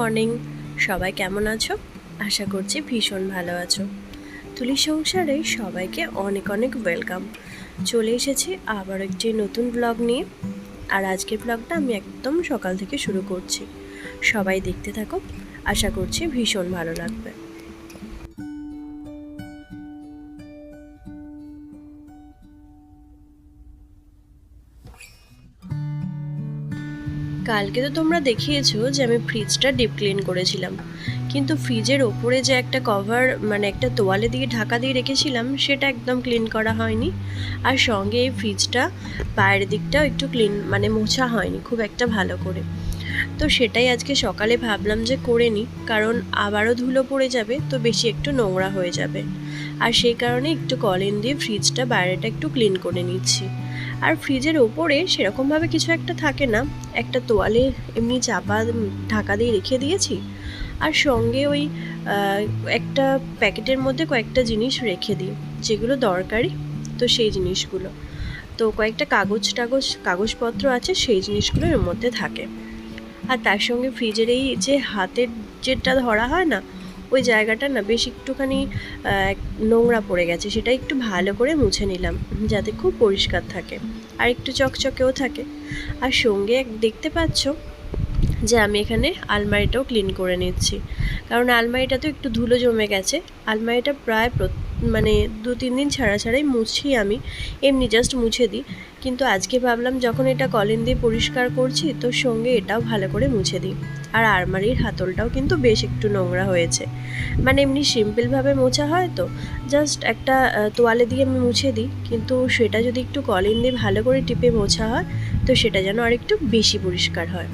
Morning. সবাই কেমন আছো? আশা করছি ভীষণ ভালো আছো। তুলি সংসারে সবাইকে অনেক অনেক ওয়েলকাম। চলে এসেছি আবার একটি নতুন ব্লগ নিয়ে। আর আজকের ব্লগটা আমি একদম সকাল থেকে শুরু করছি। সবাই দেখতে থাকো, আশা করছি ভীষণ ভালো লাগবে। কালকে তো তোমরা দেখিয়েছো যে আমি ফ্রিজটা ডিপ ক্লিন করেছিলাম, কিন্তু ফ্রিজের ওপরে যে একটা কভার মানে একটা তোয়ালে দিয়ে ঢাকা দিয়ে রেখেছিলাম সেটা একদম ক্লিন করা হয়নি। আর সঙ্গে এই ফ্রিজটা বাইরের দিকটাও একটু ক্লিন মানে মোছা হয়নি খুব একটা ভালো করে। তো সেটাই আজকে সকালে ভাবলাম যে করে নিই, কারণ আবারও ধুলো পড়ে যাবে তো বেশি একটু নোংরা হয়ে যাবে। আর সেই কারণে একটু কলিন দিয়ে ফ্রিজটা বাইরেটা একটু ক্লিন করে নিচ্ছি। আর ফ্রিজের ওপরে সেরকমভাবে কিছু একটা থাকে না, একটা তোয়ালে এমনি চাপা ঢাকা দিয়ে রেখে দিয়েছি। আর সঙ্গে ওই একটা প্যাকেটের মধ্যে কয়েকটা জিনিস রেখে দিই যেগুলো দরকারি, তো সেই জিনিসগুলো তো কয়েকটা কাগজপত্র আছে, সেই জিনিসগুলো এর মধ্যে থাকে। আর তার সঙ্গে ফ্রিজের এই যে হাতের যেটা ধরা হয় না, ওই জায়গাটা না বেশ একটুখানি নোংরা পড়ে গেছে, সেটা একটু ভালো করে মুছে নিলাম যাতে খুব পরিষ্কার থাকে আর একটু চকচকেও থাকে। আর সঙ্গে দেখতে পাচ্ছ যে আমি এখানে আলমারিটাও ক্লিন করে নিচ্ছি, কারণ আলমারিটা তো একটু ধুলো জমে গেছে। আলমারিটা প্রায় মানে 2-3 দিন ছাড়াই মুছি আমি, এমনি জাস্ট মুছে দিই। কিন্তু আজকে ভাবলাম যখন এটা কলিন দিয়ে পরিষ্কার করছি তো সঙ্গে এটাও ভালো করে মুছে দিই। আর আলমারির হাতলটাও কিন্তু বেশ একটু নোংরা হয়েছে, মানে এমনি সিম্পলভাবে মোছা হয় তো জাস্ট একটা তোয়ালে দিয়ে আমি মুছে দিই, কিন্তু সেটা যদি একটু কলিন দিয়ে ভালো করে টিপে মোছা হয় তো সেটা যেন আর একটু বেশি পরিষ্কার হয়।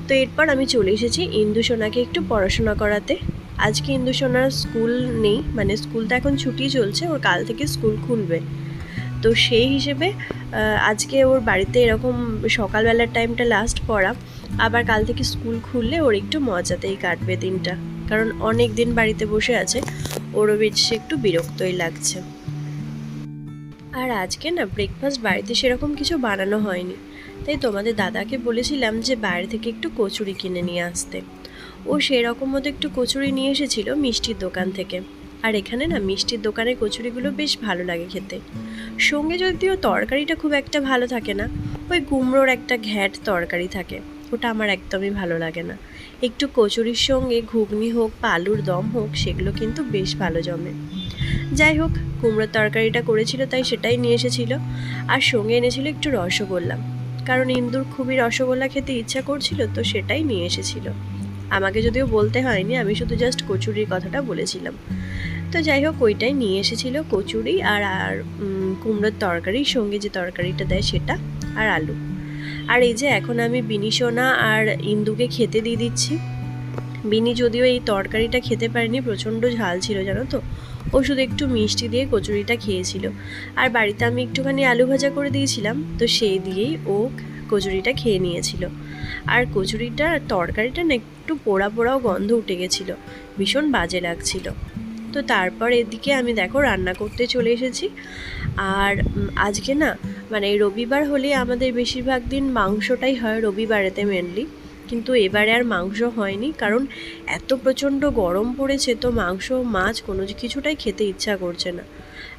তো এরপর আমি চলে এসেছি ইন্দু সোনাকে একটু পড়াশোনা করাতে। আজকে ইন্দু সোনার স্কুল নেই, মানে স্কুলটা এখন ছুটি চলছে, ওর কাল থেকে স্কুল খুলবে। তো সেই হিসেবে আজকে ওর বাড়িতে এরকম সকালবেলার টাইমটা লাস্ট পড়া, আবার কাল থেকে স্কুল খুললে ওর একটু মজাতেই কাটবে দিনটা, কারণ অনেক দিন বাড়িতে বসে আছে, ওরও বেশ একটু বিরক্তই লাগছে। আর আজকে না ব্রেকফাস্ট বাড়িতে সেরকম কিছু বানানো হয়নি, তাই তোমাদের দাদাকে বলেছিলাম যে বাইরে থেকে একটু কচুরি কিনে নিয়ে আসতে। ও সেরকম মতো একটু কচুরি নিয়ে এসেছিল মিষ্টির দোকান থেকে। আর এখানে না মিষ্টির দোকানের কচুরিগুলো বেশ ভালো লাগে খেতে। সঙ্গে যদিও তরকারিটা খুব একটা ভালো থাকে না, ওই কুমড়োর একটা ঘ্যাট তরকারি থাকে, ওটা আমার একদমই ভালো লাগে না। একটু কচুরির সঙ্গে ঘুগনি হোক বা আলুর দম হোক সেগুলো কিন্তু বেশ ভালো জমে। যাই হোক, কুমড়োর তরকারিটা করেছিল তাই সেটাই নিয়ে এসেছিল। আর সঙ্গে এনেছিল একটু রসগোল্লা, কারণ ইন্দুর খুবই রসগোল্লা খেতে ইচ্ছা করছিল, তো সেটাই নিয়ে এসেছিল। আমাকে যদিও বলতে হয়নি, আমি শুধু জাস্ট কচুরির কথাটা বলেছিলাম। তো যাই হোক, ওইটাই নিয়ে এসেছিল, কচুরি আর আর কুমড়োর তরকারির সঙ্গে যে তরকারিটা দেয় সেটা, আর আলু। আর এই যে এখন আমি বিনি সোনা আর ইন্দুকে খেতে দিয়ে দিচ্ছি। বিনি যদিও এই তরকারিটা খেতে পারেনি, প্রচণ্ড ঝাল ছিল জানো তো, ও শুধু একটু মিষ্টি দিয়ে কচুরিটা খেয়েছিল। আর বাড়িতে আমি একটুখানি আলু ভাজা করে দিয়েছিলাম, তো সেই দিয়েই ও কচুরিটা খেয়ে নিয়েছিল। আর কচুরিটা তরকারিটা না একটু পোড়া পোড়াও গন্ধ উঠে গেছিলো, ভীষণ বাজে লাগছিল। তো তারপর এদিকে আমি দেখো রান্না করতে চলে এসেছি। আর আজকে না মানে রবিবার হলে আমাদের বেশিরভাগ দিন মাংসটাই হয়, রবিবারেতে মেনলি। কিন্তু এবারে আর মাংস হয়নি, কারণ এত প্রচণ্ড গরম পড়েছে, তো মাংস মাছ কোনো কিছুটাই খেতে ইচ্ছা করছে না।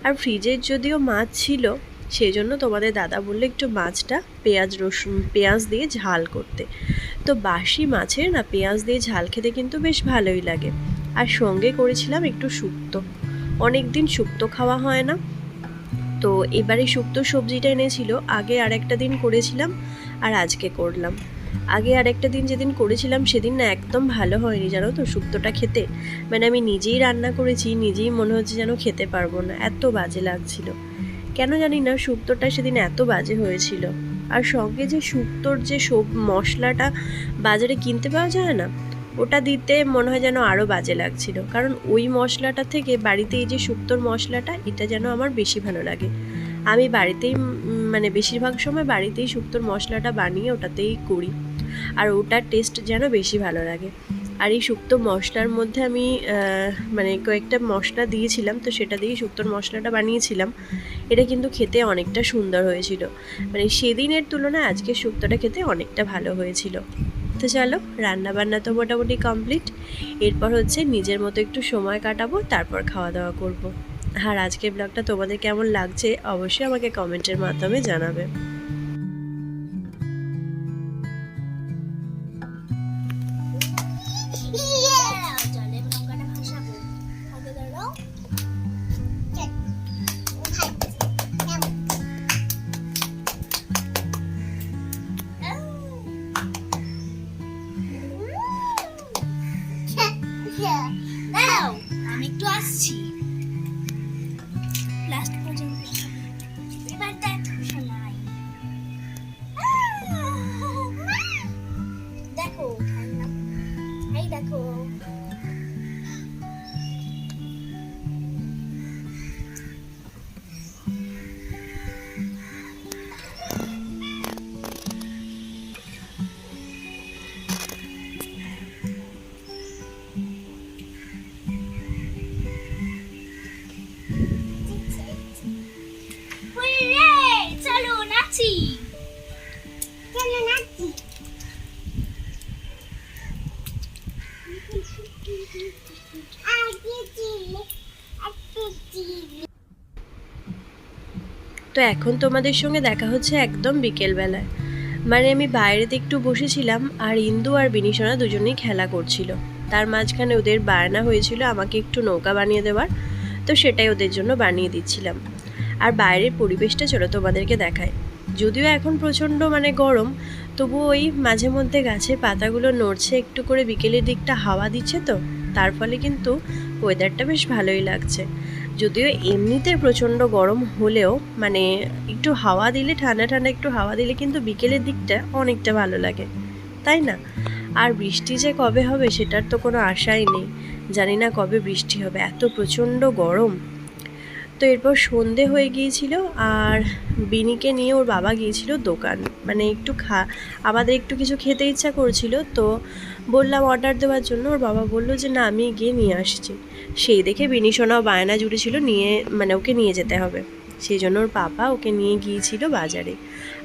আর ফ্রিজের যদিও মাছ ছিল, সেই জন্য তোমাদের দাদা বললে একটু মাছটা পেঁয়াজ দিয়ে ঝাল করতে। তো বাসি মাছের না পেঁয়াজ দিয়ে ঝাল খেতে কিন্তু বেশ ভালোই লাগে। আর সঙ্গে করেছিলাম একটু শুক্তো, অনেক দিন শুক্তো খাওয়া হয় না, তো এবারে শুক্তো সবজিটা এনেছিল। আগে আর একটা দিন করেছিলাম আর আজকে করলাম। আগে আর একটা দিন যেদিন করেছিলাম সেদিন না একদম ভালো হয়নি জানো তো শুক্তোটা খেতে, মানে আমি নিজেই রান্না করেছি, নিজেই মনে হচ্ছে যেন খেতে পারবো না, এত বাজে লাগছিল। কেন জানি না শুক্তোটা সেদিন এত বাজে হয়েছিল। আর সঙ্গে যে শুক্তোর যে সব মশলাটা বাজারে কিনতে পাওয়া যায় না, ওটা দিতে মনে হয় যেন আরও বাজে লাগছিল, কারণ ওই মশলাটা থেকে বাড়িতে এই যে শুক্তোর মশলাটা, এটা যেন আমার বেশি ভালো লাগে। আমি বাড়িতেই মানে বেশিরভাগ সময় বাড়িতেই শুক্তোর মশলাটা বানিয়ে ওটাতেই করি, আর ওটার টেস্ট যেন বেশি ভালো লাগে। আর এই শুক্তো মশলার মধ্যে আমি মানে কয়েকটা মশলা দিয়েছিলাম, তো সেটা দিয়েই শুক্তোর মশলাটা বানিয়েছিলাম। এটা কিন্তু খেতে অনেকটা সুন্দর হয়েছিল, মানে সেদিনের তুলনায় আজকের শুক্তোটা খেতে অনেকটা ভালো হয়েছিল। তো চলো, রান্নাবান্না তো মোটামুটি কমপ্লিট। এরপর হচ্ছে নিজের মতো একটু সময় কাটাবো, তারপর খাওয়া দাওয়া করব। আর আজকের ব্লগটা তোমাদের কেমন লাগছে অবশ্যই আমাকে কমেন্টের মাধ্যমে জানাবে। আমি একটু আসছি লাস্ট পর্যন্ত। এবার দেখো শোনাই, দেখো খেলনা, এই দেখো চলো নাচি, চলো নাচি। তো এখন তোমাদের সঙ্গে দেখা হচ্ছে একদম বিকেলবেলায়। মানে আমি বাইরেতে একটু বসেছিলাম, আর ইন্দু আর বিনিশোনা দুজনেই খেলা করছিল। তার মাঝখানে ওদের বায়না হয়েছিল আমাকে একটু নৌকা বানিয়ে দেওয়ার, তো সেটাই ওদের জন্য বানিয়ে দিচ্ছিলাম। আর বাইরের পরিবেশটা চলো তোমাদেরকে দেখায়। যদিও এখন প্রচণ্ড মানে গরম, তবুও ওই মাঝে মধ্যে গাছের পাতাগুলো নড়ছে একটু করে, বিকেলের দিকটা হাওয়া দিচ্ছে, তো তার ফলে কিন্তু ওয়েদারটা বেশ ভালোই লাগছে। যদিও এমনিতে প্রচণ্ড গরম হলেও মানে একটু হাওয়া দিলে, ঠান্ডা ঠান্ডা একটু হাওয়া দিলে কিন্তু বিকেলের দিকটা অনেকটা ভালো লাগে, তাই না? আর বৃষ্টি যে কবে হবে সেটার তো কোনো আশাই নেই, জানি না কবে বৃষ্টি হবে, এত প্রচণ্ড গরম। তো এরপর সন্ধে হয়ে গিয়েছিল, আর বিনিকে নিয়ে ওর বাবা গিয়েছিল দোকান, মানে একটু আমাদের একটু কিছু খেতে ইচ্ছা করছিল, তো বললাম অর্ডার দেওয়ার জন্য। ওর বাবা বললো যে না, আমি গিয়ে নিয়ে আসছি। সেই দেখে বিনিশোনাও বায়না জুড়েছিল নিয়ে, মানে ওকে নিয়ে যেতে হবে, সেই জন্য ওর পাপা ওকে নিয়ে গিয়েছিল বাজারে।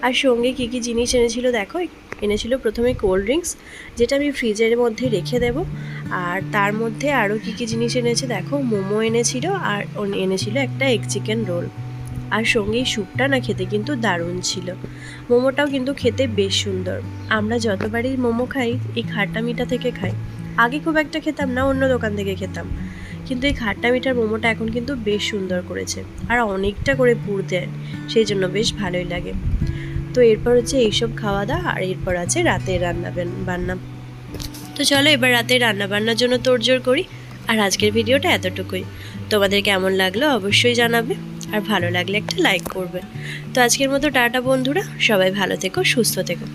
আর সঙ্গে কী কী জিনিস এনেছিল দেখো। এনেছিল প্রথমে কোল্ড ড্রিঙ্কস, যেটা আমি ফ্রিজের মধ্যে রেখে দেব। আর তার মধ্যে আরও কী কী জিনিস এনেছে দেখো, মোমো এনেছিল, আর এনেছিল একটা এগ চিকেন রোল। আর সঙ্গে এই স্যুপটা না খেতে কিন্তু দারুণ ছিল। মোমোটাও কিন্তু খেতে বেশ সুন্দর। আমরা যতবারই মোমো খাই এই খাট্টা মিঠা থেকে খাই। আগে খুব একটা খেতাম না, অন্য দোকান থেকে খেতাম, কিন্তু এই খাট্টা মিঠার মোমোটা এখন কিন্তু বেশ সুন্দর করেছে, আর অনেকটা করে পুর দেয়, সেই জন্য বেশ ভালোই লাগে। তো এরপর হচ্ছে এইসব খাওয়া দাওয়া, আর এরপর আছে রাতের বান্না। তো চলো এবার রাতের রান্নাবান্নার জন্য তোড়জোড় করি। আর আজকের ভিডিওটা এতটুকুই। তোমাদের কেমন লাগলো অবশ্যই জানাবে, আর ভালো লাগলে একটা লাইক করবে। তো আজকের মতো টাটা বন্ধুরা, সবাই ভালো থেকো, সুস্থ থেকো।